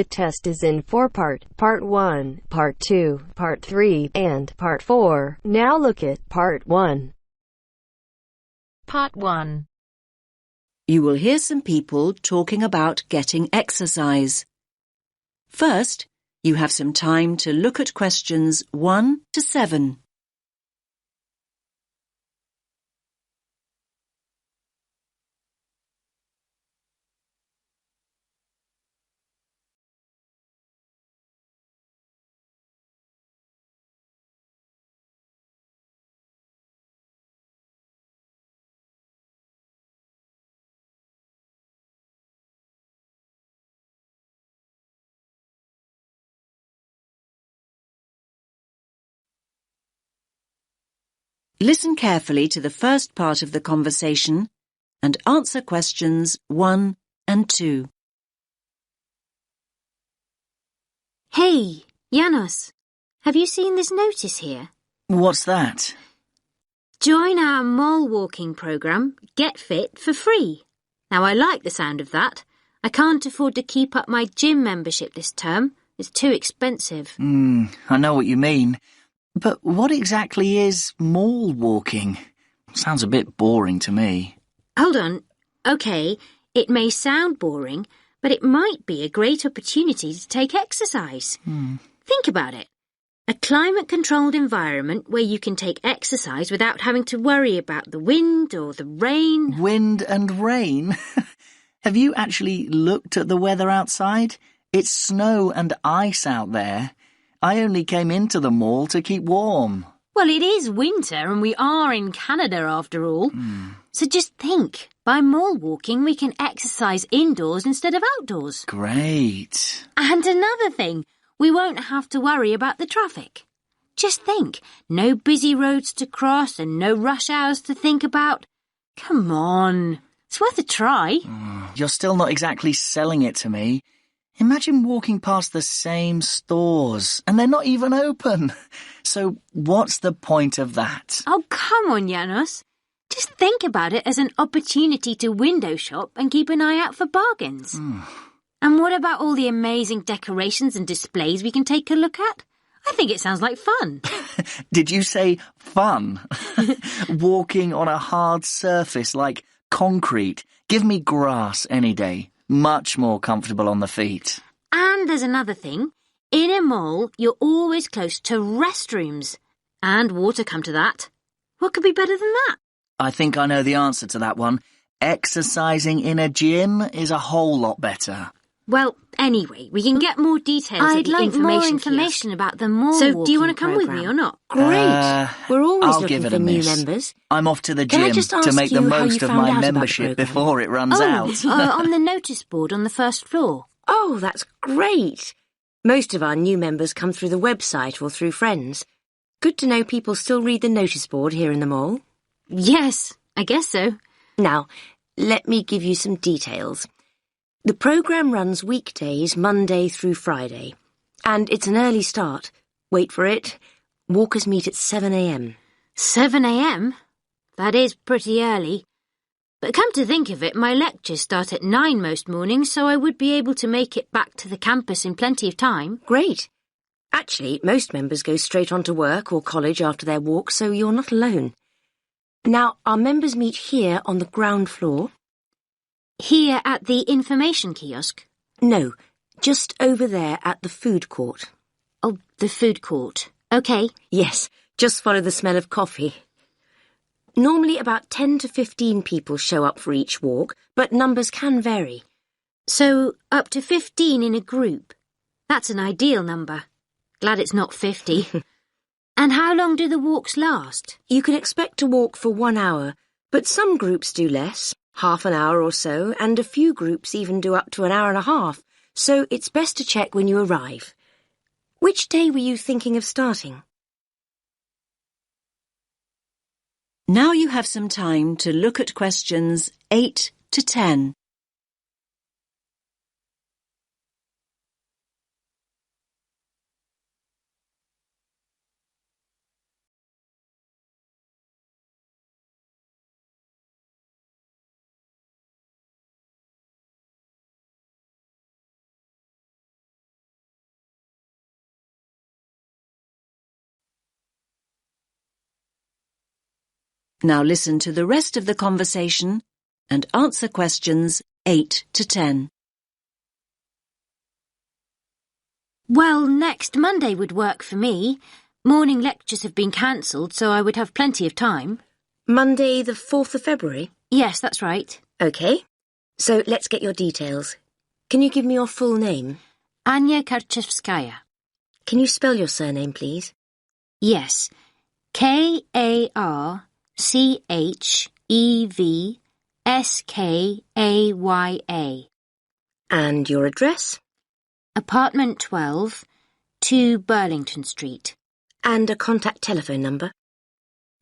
academic test is in 4 parts: Part 1, Part 2, Part 3, and Part 4. Now look at Part 1. Part 1. You will hear some people talking about getting exercise. First, you have some time to look at questions 1 to 7. Listen carefully to the first part of the conversation and answer questions 1 and 2. Hey, Janos, have you seen this notice here? What's that? Join our mole walking program, Get Fit for free. Now, I like the sound of that. I can't afford to keep up my gym membership this term. It's too expensive. I know what you mean. But what exactly is mole walking? Sounds a bit boring to me. Hold on. OK, it may sound boring, but it might be a great opportunity to take exercise. Think about it. A climate-controlled environment where you can take exercise without having to worry about the wind or the rain. Wind and rain? Have you actually looked at the weather outside? It's snow and ice out there. I only came into the mall to keep warm. Well, it is winter and we are in Canada after all. So just think, by mole walking we can exercise indoors instead of outdoors. Great. And another thing, we won't have to worry about the traffic. Just think, no busy roads to cross and no rush hours to think about. Come on, it's worth a try. You're still not exactly selling it to me. Imagine walking past the same stores and they're not even open. So what's the point of that? Oh, come on, Janos. Just think about it as an opportunity to window shop and keep an eye out for bargains. And what about all the amazing decorations and displays we can take a look at? I think it sounds like fun. Did you say fun? Walking on a hard surface like concrete. Give me grass any day. Much more comfortable on the feet. And there's another thing. In a mall, you're always close to restrooms. And water, come to that. What could be better than that? I think I know the answer to that one. Exercising in a gym is a whole lot better. Well, anyway, we can get more details at the information kiosk about the mall So do you want walking to come with programme. me or not? Great. We're always I'll looking give it for a new miss. members. I'm off to the Can I gym just to ask make the you how most you of found my out about the membership programme? before it runs out. On the notice board on the first floor. Oh, that's great. Most of our new members come through the website or through friends. Good to know people still read the notice board here in the mall. Yes, I guess so. Now, let me give you some details. The programme runs weekdays, Monday through Friday. And it's an early start. Wait for it. Walkers meet at 7 a.m. 7 a.m? That is pretty early. But come to think of it, my lectures start at 9 most mornings, so I would be able to make it back to the campus in plenty of time. Great. Actually, most members go straight on to work or college after their walk, so you're not alone. Now, our members meet here on the ground floor. Here at the information kiosk? No, just over there at the food court. Oh, the food court. OK. Yes, just follow the smell of coffee. Normally about 10 to 15 people show up for each walk, but numbers can vary. So, up to 15 in a group. That's an ideal number. Glad it's not 50. And how long do the walks last? You can expect to walk for 1 hour, but some groups do less, half an hour or so, and a few groups even do up to an hour and a half, so it's best to check when you arrive. Which day were you thinking of starting? Now you have some time to look at questions 8 to 10. Now listen to the rest of the conversation and answer questions 8 to 10. Well, next Monday would work for me. Morning lectures have been cancelled, so I would have plenty of time. Monday the 4th of February? Yes, that's right. OK. So let's get your details. Can you give me your full name? Anya Karczewskaya. Can you spell your surname, please? Yes. Karczewskaya. And your address? Apartment 12, 2 Burlington Street. And a contact telephone number?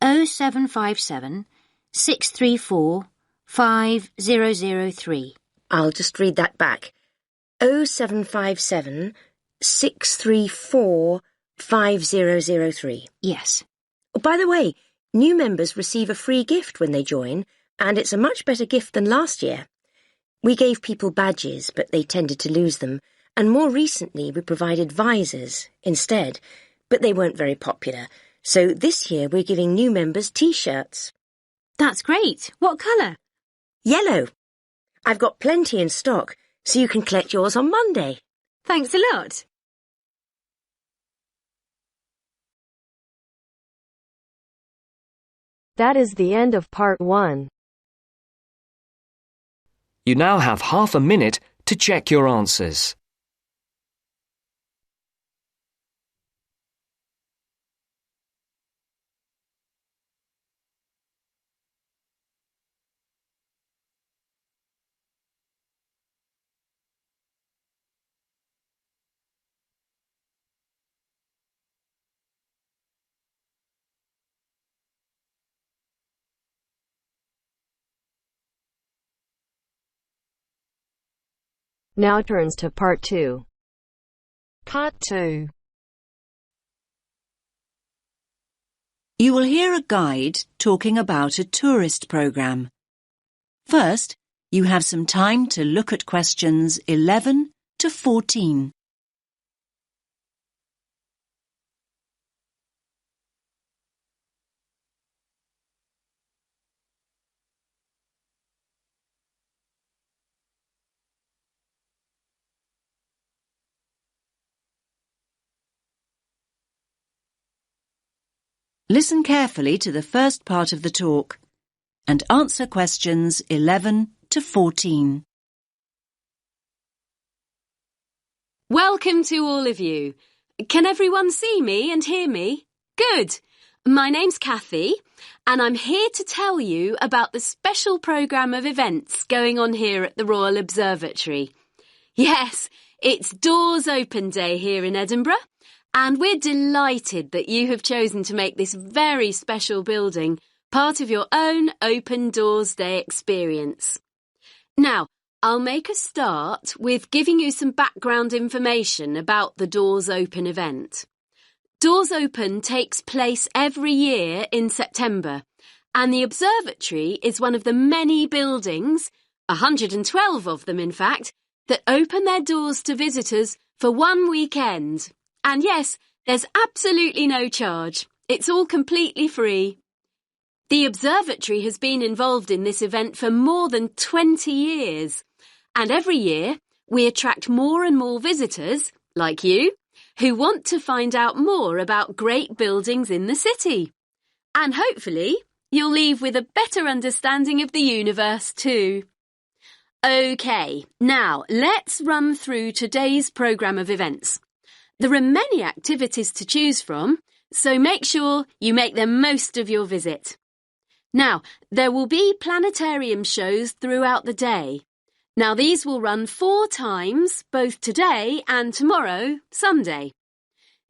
0757 634 5003. I'll just read that back. 0757 634 5003. Yes. Oh, by the way, new members receive a free gift when they join, and it's a much better gift than last year. We gave people badges, but they tended to lose them, and more recently we provided visors instead, but they weren't very popular. So this year we're giving new members T-shirts. That's great. What colour? Yellow. I've got plenty in stock, so you can collect yours on Monday. Thanks a lot. That is the end of part 1. You now have half a minute to check your answers. Now turns to part 2. Part 2. You will hear a guide talking about a tourist program. First, you have some time to look at questions 11 to 14. Listen carefully to the first part of the talk and answer questions 11 to 14. Welcome to all of you. Can everyone see me and hear me? Good. My name's Kathy, and I'm here to tell you about the special programme of events going on here at the Royal Observatory. Yes, it's Doors Open Day here in Edinburgh, and we're delighted that you have chosen to make this very special building part of your own Open Doors Day experience. Now, I'll make a start with giving you some background information about the Doors Open event. Doors Open takes place every year in September, and the observatory is one of the many buildings, 112 of them in fact, that open their doors to visitors for one weekend. And yes, there's absolutely no charge. It's all completely free. The observatory has been involved in this event for more than 20 years. And every year, we attract more and more visitors, like you, who want to find out more about great buildings in the city. And hopefully, you'll leave with a better understanding of the universe too. OK, now let's run through today's programme of events. There are many activities to choose from, so make sure you make the most of your visit. Now, there will be planetarium shows throughout the day. Now, these will run 4 times, both today and tomorrow, Sunday.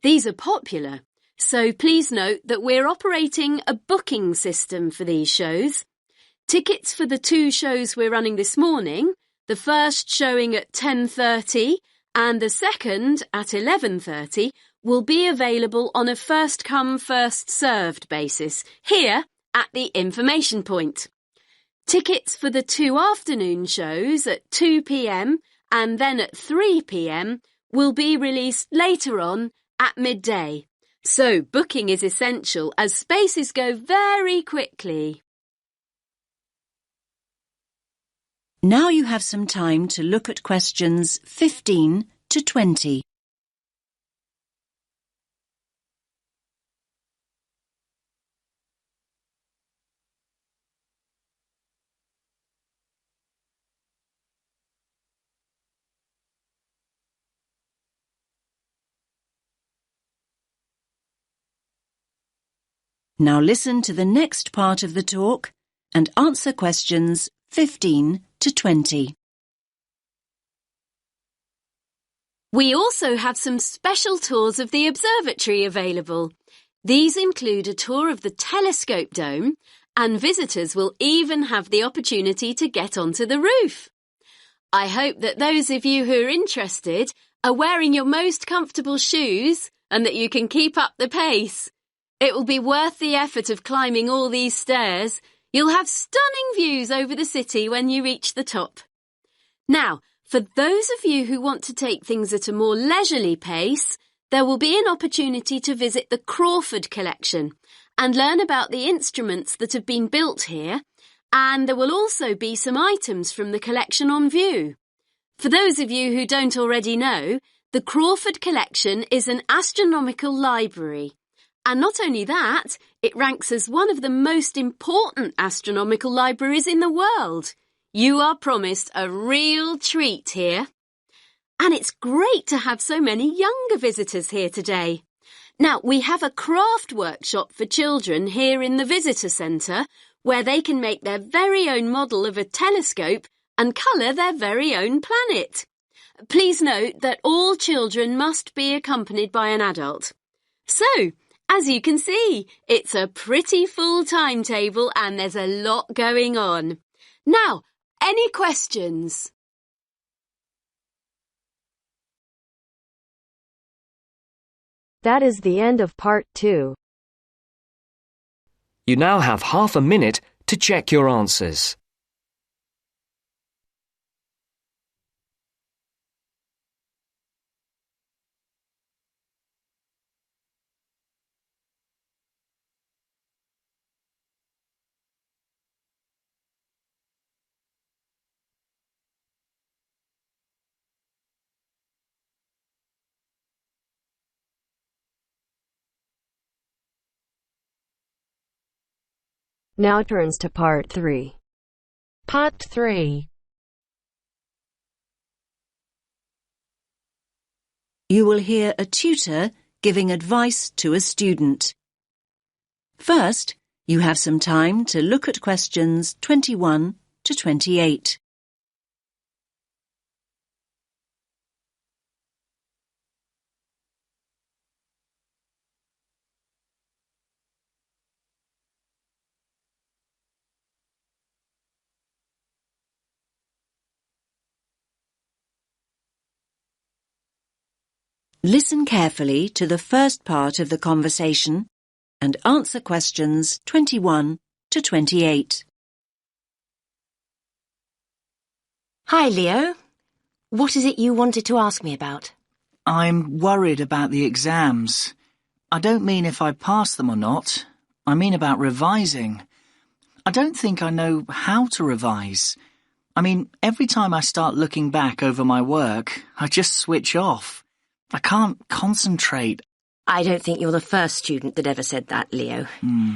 These are popular, so please note that we're operating a booking system for these shows. Tickets for the 2 shows we're running this morning, the first showing at 10:30 and the second at 11:30, will be available on a first-come, first-served basis here at the information point. Tickets for the 2 afternoon shows at 2 p.m. and then at 3 p.m. will be released later on at midday. So booking is essential as spaces go very quickly. Now you have some time to look at questions 15 to 20. Now listen to the next part of the talk and answer questions 15 to 20. We also have some special tours of the observatory available. These include a tour of the telescope dome, and visitors will even have the opportunity to get onto the roof. I hope that those of you who are interested are wearing your most comfortable shoes and that you can keep up the pace. It will be worth the effort of climbing all these stairs. You'll have stunning views over the city when you reach the top. Now, for those of you who want to take things at a more leisurely pace, there will be an opportunity to visit the Crawford collection and learn about the instruments that have been built here, and there will also be some items from the collection on view. For those of you who don't already know, the Crawford collection is an astronomical library. And not only that, it ranks as one of the most important astronomical libraries in the world. You are promised a real treat here. And it's great to have so many younger visitors here today. Now, we have a craft workshop for children here in the visitor centre where they can make their very own model of a telescope and colour their very own planet. Please note that all children must be accompanied by an adult. So, as you can see, it's a pretty full timetable and there's a lot going on. Now, any questions? That is the end of part 2. You now have half a minute to check your answers. Now turns to part 3. Part 3. You will hear a tutor giving advice to a student. First, you have some time to look at questions 21 to 28. Listen carefully to the first part of the conversation and answer questions 21 to 28. Hi, Leo. What is it you wanted to ask me about? I'm worried about the exams. I don't mean if I pass them or not. I mean about revising. I don't think I know how to revise. I mean, every time I start looking back over my work, I just switch off. I can't concentrate. I don't think you're the first student that ever said that, Leo. Hmm.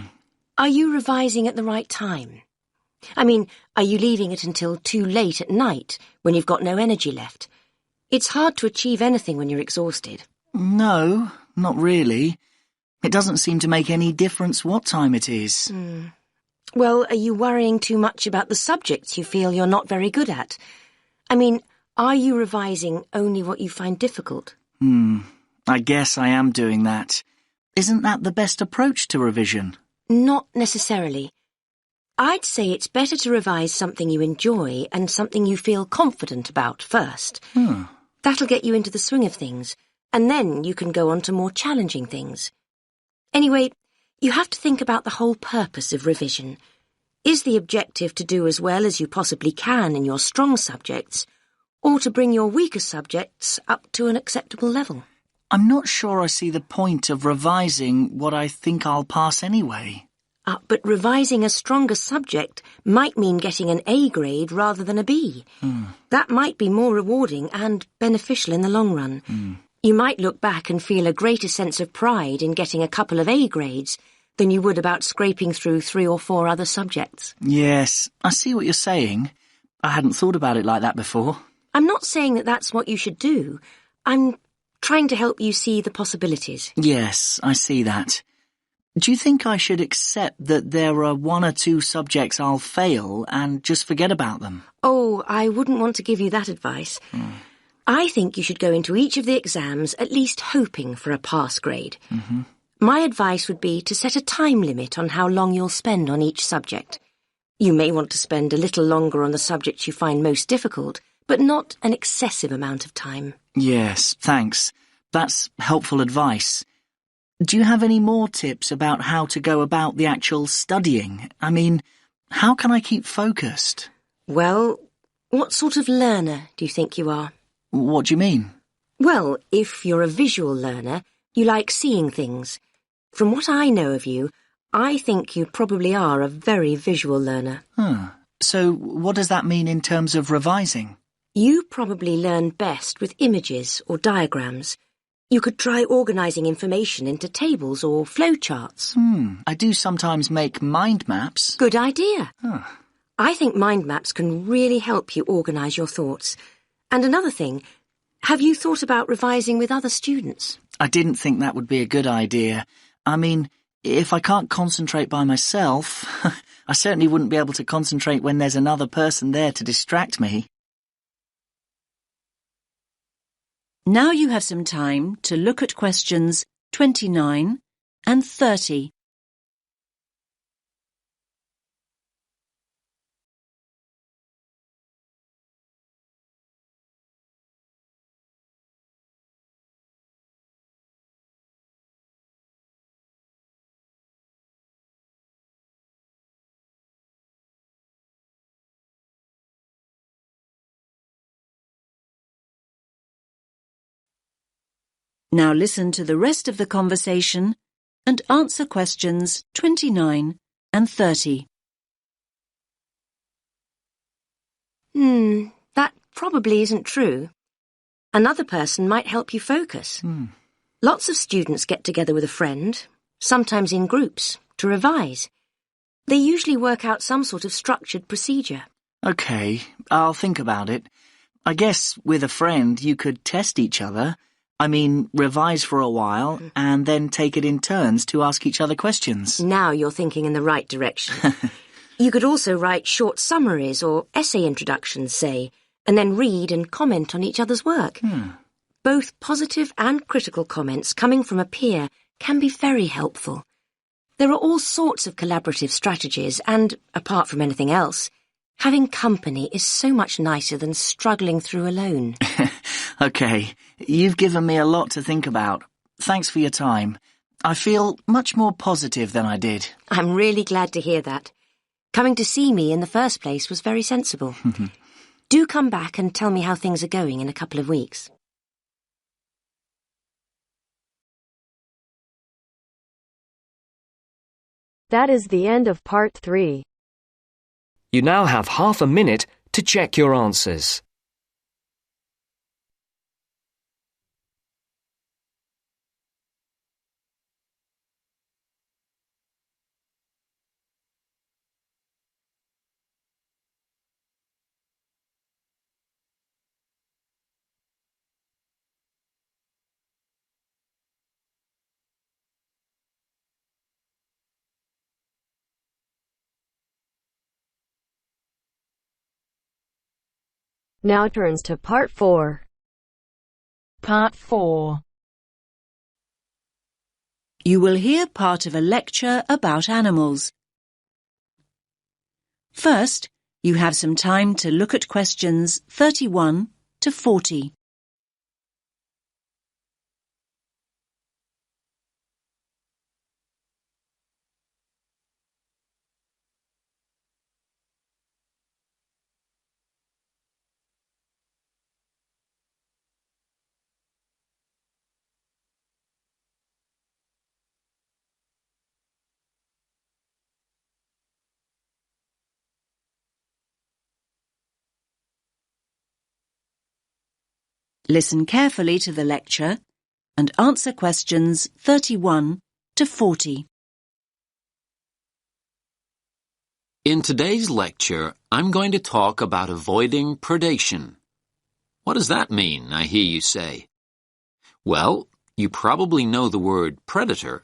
Are you revising at the right time? I mean, are you leaving it until too late at night when you've got no energy left? It's hard to achieve anything when you're exhausted. No, not really. It doesn't seem to make any difference what time it is. Well, are you worrying too much about the subjects you feel you're not very good at? I mean, are you revising only what you find difficult? I guess I am doing that. Isn't that the best approach to revision? Not necessarily. I'd say it's better to revise something you enjoy and something you feel confident about first. That'll get you into the swing of things, and then you can go on to more challenging things. Anyway, you have to think about the whole purpose of revision. Is the objective to do as well as you possibly can in your strong subjects, or to bring your weaker subjects up to an acceptable level? I'm not sure I see the point of revising what I think I'll pass anyway. But revising a stronger subject might mean getting an A grade rather than a B. That might be more rewarding and beneficial in the long run. You might look back and feel a greater sense of pride in getting a couple of A grades than you would about scraping through 3 or 4 other subjects. Yes, I see what you're saying. I hadn't thought about it like that before. I'm not saying that that's what you should do. I'm trying to help you see the possibilities. Yes, I see that. Do you think I should accept that there are 1 or 2 subjects I'll fail and just forget about them? Oh, I wouldn't want to give you that advice. I think you should go into each of the exams at least hoping for a pass grade. My advice would be to set a time limit on how long you'll spend on each subject. You may want to spend a little longer on the subjects you find most difficult, but not an excessive amount of time. Yes, thanks. That's helpful advice. Do you have any more tips about how to go about the actual studying? I mean, how can I keep focused? Well, what sort of learner do you think you are? What do you mean? Well, if you're a visual learner, you like seeing things. From what I know of you, I think you probably are a very visual learner. So what does that mean in terms of revising? You probably learn best with images or diagrams. You could try organising information into tables or flowcharts. I do sometimes make mind maps. Good idea. I think mind maps can really help you organise your thoughts. And another thing, have you thought about revising with other students? I didn't think that would be a good idea. I mean, if I can't concentrate by myself, I certainly wouldn't be able to concentrate when there's another person there to distract me. Now you have some time to look at questions 29 and 30. Now listen to the rest of the conversation and answer questions 29 and 30. That probably isn't true. Another person might help you focus. Lots of students get together with a friend, sometimes in groups, to revise. They usually work out some sort of structured procedure. Okay, I'll think about it. I guess with a friend you could test each other. I mean, revise for a while and then take it in turns to ask each other questions. Now you're thinking in the right direction. You could also write short summaries or essay introductions, say, and then read and comment on each other's work. Both positive and critical comments coming from a peer can be very helpful. There are all sorts of collaborative strategies and, apart from anything else, having company is so much nicer than struggling through alone. Okay, you've given me a lot to think about. Thanks for your time. I feel much more positive than I did. I'm really glad to hear that. Coming to see me in the first place was very sensible. Do come back and tell me how things are going in a couple of weeks. That is the end of part 3. You now have half a minute to check your answers. Now turns to part 4. Part 4. You will hear part of a lecture about animals. First, you have some time to look at questions 31 to 40. Listen carefully to the lecture and answer questions 31 to 40. In today's lecture, I'm going to talk about avoiding predation. What does that mean, I hear you say? Well, you probably know the word predator.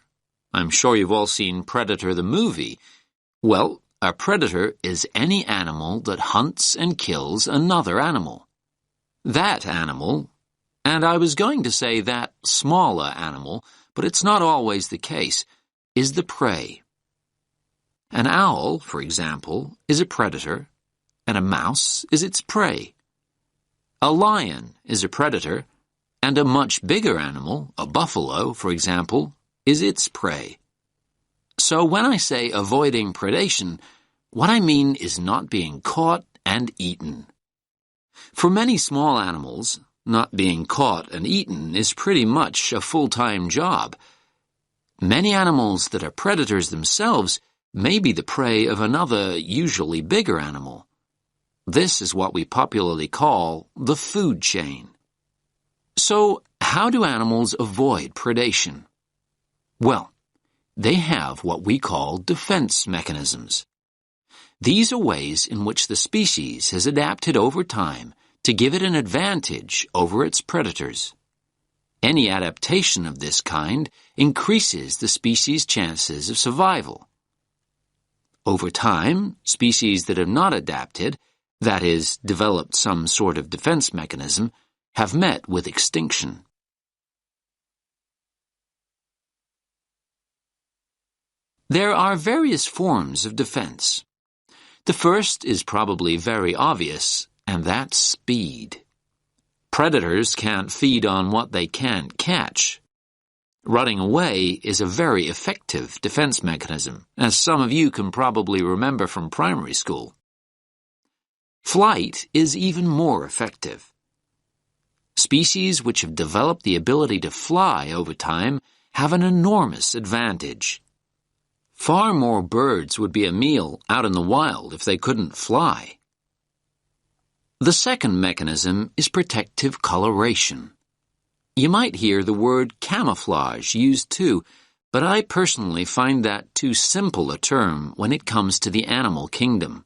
I'm sure you've all seen Predator the movie. Well, a predator is any animal that hunts and kills another animal. That animal, and I was going to say that smaller animal, but it's not always the case, is the prey. An owl, for example, is a predator, and a mouse is its prey. A lion is a predator, and a much bigger animal, a buffalo, for example, is its prey. So when I say avoiding predation, what I mean is not being caught and eaten. For many small animals, not being caught and eaten is pretty much a full-time job. Many animals that are predators themselves may be the prey of another, usually bigger animal. This is what we popularly call the food chain. So, how do animals avoid predation? Well, they have what we call defense mechanisms. These are ways in which the species has adapted over time to give it an advantage over its predators. Any adaptation of this kind increases the species' chances of survival. Over time, species that have not adapted, that is, developed some sort of defense mechanism, have met with extinction. There are various forms of defense. The first is probably very obvious, and that's speed. Predators can't feed on what they can't catch. Running away is a very effective defense mechanism, as some of you can probably remember from primary school. Flight is even more effective. Species which have developed the ability to fly over time have an enormous advantage. Far more birds would be a meal out in the wild if they couldn't fly. The second mechanism is protective coloration. You might hear the word camouflage used too, but I personally find that too simple a term when it comes to the animal kingdom.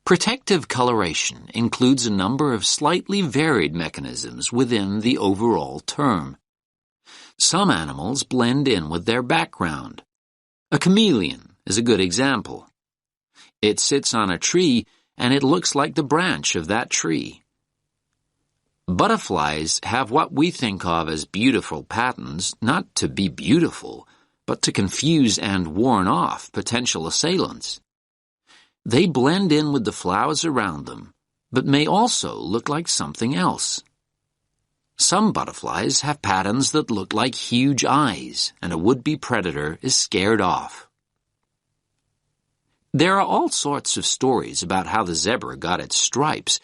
Protective coloration includes a number of slightly varied mechanisms within the overall term. Some animals blend in with their background. A chameleon is a good example. It sits on a tree and it looks like the branch of that tree. Butterflies have what we think of as beautiful patterns, not to be beautiful, but to confuse and warn off potential assailants. They blend in with the flowers around them, but may also look like something else. Some butterflies have patterns that look like huge eyes, and a would-be predator is scared off. There are all sorts of stories about how the zebra got its stripes,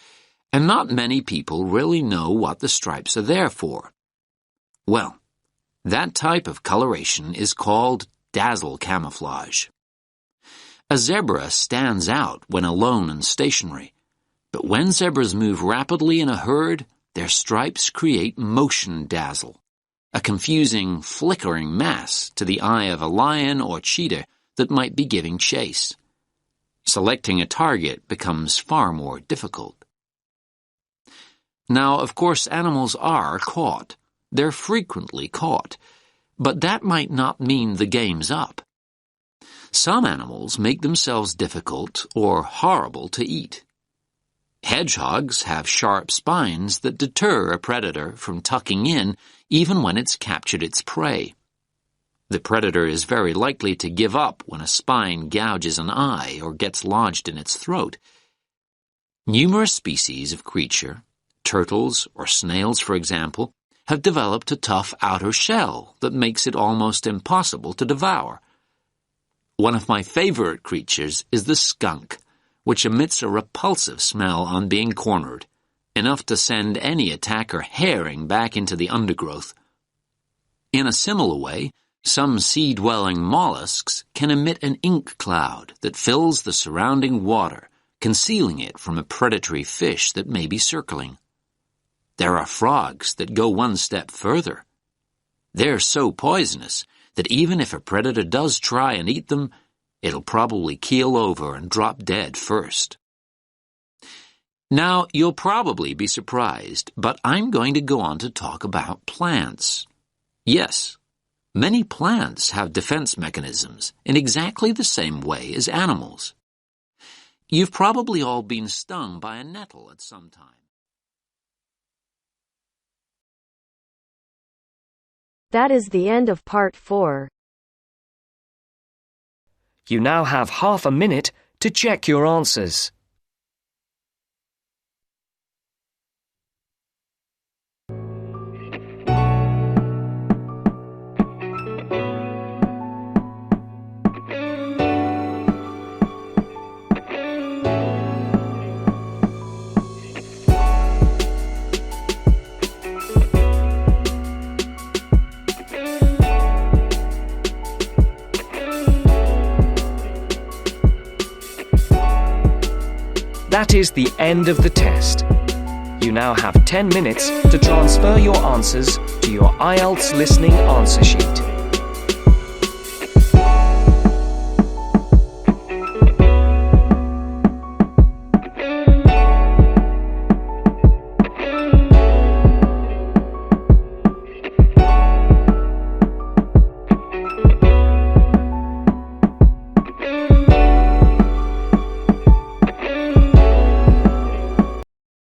and not many people really know what the stripes are there for. Well, that type of coloration is called dazzle camouflage. A zebra stands out when alone and stationary, but when zebras move rapidly in a herd, their stripes create motion dazzle, a confusing, flickering mass to the eye of a lion or cheetah that might be giving chase. Selecting a target becomes far more difficult. Now, of course, animals are caught. They're frequently caught. But that might not mean the game's up. Some animals make themselves difficult or horrible to eat. Hedgehogs have sharp spines that deter a predator from tucking in even when it's captured its prey. The predator is very likely to give up when a spine gouges an eye or gets lodged in its throat. Numerous species of creature, turtles or snails for example, have developed a tough outer shell that makes it almost impossible to devour. One of my favorite creatures is the skunk, which emits a repulsive smell on being cornered, enough to send any attacker herring back into the undergrowth. In a similar way, some sea-dwelling mollusks can emit an ink cloud that fills the surrounding water, concealing it from a predatory fish that may be circling. There are frogs that go one step further. They're so poisonous that even if a predator does try and eat them, it'll probably keel over and drop dead first. Now, you'll probably be surprised, but I'm going to go on to talk about plants. Yes, many plants have defense mechanisms in exactly the same way as animals. You've probably all been stung by a nettle at some time. That is the end of part 4. You now have half a minute to check your answers. That is the end of the test. You now have 10 minutes to transfer your answers to your IELTS listening answer sheet.